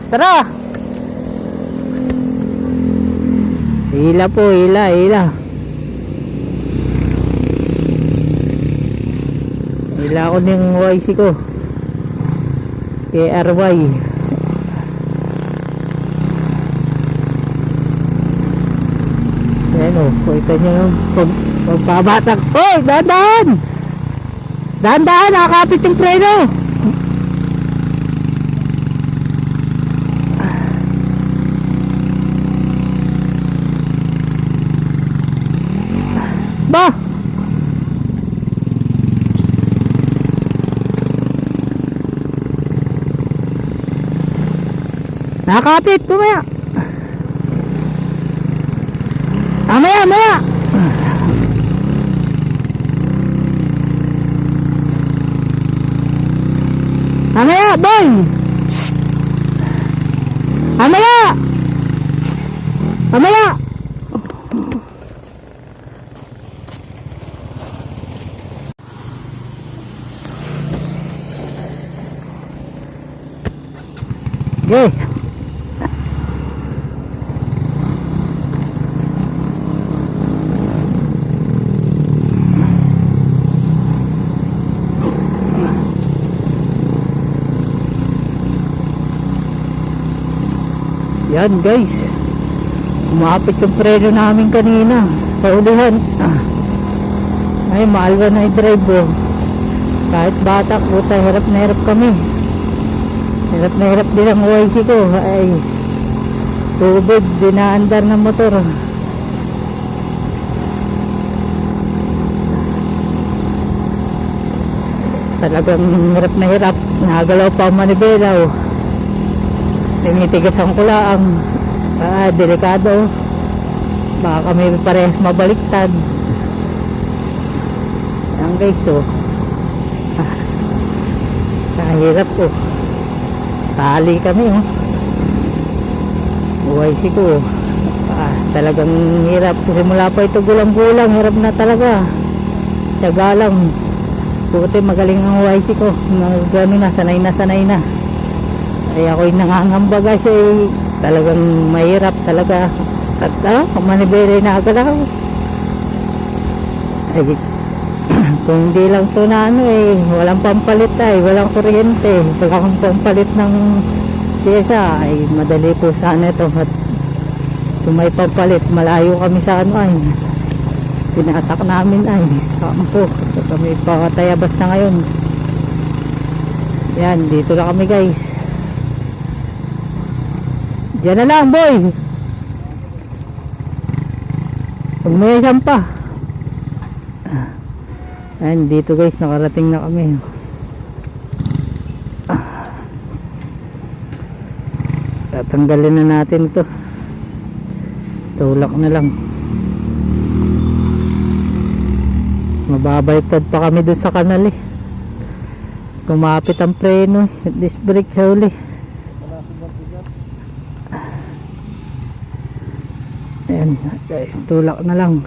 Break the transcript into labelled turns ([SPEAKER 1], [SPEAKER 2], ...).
[SPEAKER 1] Tara! Hila po, hila, hila. Hila ko ng YC ko. KRY. Ayan o, kita nyo yung pagbabatak. Oy, dahan-dahan! Dahan-dahan, nakakapit yung preno. Ba! Nakakapit, kumaya. Maya, maya. Maya, boy. Maya. Maya. Okay. Yan guys, umapit yung preno namin kanina sa ulihan. Ay, maalwa na i-drive oh. Kahit bata, puta, hirap na hirap kami. Hirap na hirap din ang YC ko. Ay, tubig, dinaandar ng motor. Talagang hirap na hirap. Nagalaw pa ang manibela oh. Tinitigasan ko lang. Delikado. Baka kami parehas mabaliktad. Yan guys oh. Kahirap oh. Tali kami oh. YC ko talagang hirap. Simula pa ito gulang-gulang. Hirap na talaga. Tiyaga lang. Buti magaling ang YC ko. Gano'n na, sanay na. Ay ako'y nangangamba guys eh. Talagang mahirap talaga. At manibere na agalaw. Ay kung hindi lang to na ano eh, walang pampalit ay, walang kuryente, walang pampalit ng pyesa ay madali po sana ito. At kung may pampalit, malayo kami sa ano ay pinatak namin ay sampo. Kami pakatayabas na ngayon. Yan, dito na kami guys. Diyan na lang boy. Huwag mo isang pa. Ayan, dito guys, nakarating na kami. Tatanggalin na natin ito. Tulak na lang. Mababaliktad pa kami dun sa kanal eh. Kumapit ang preno, disc brake sa uli. Ayan guys, tulak na lang.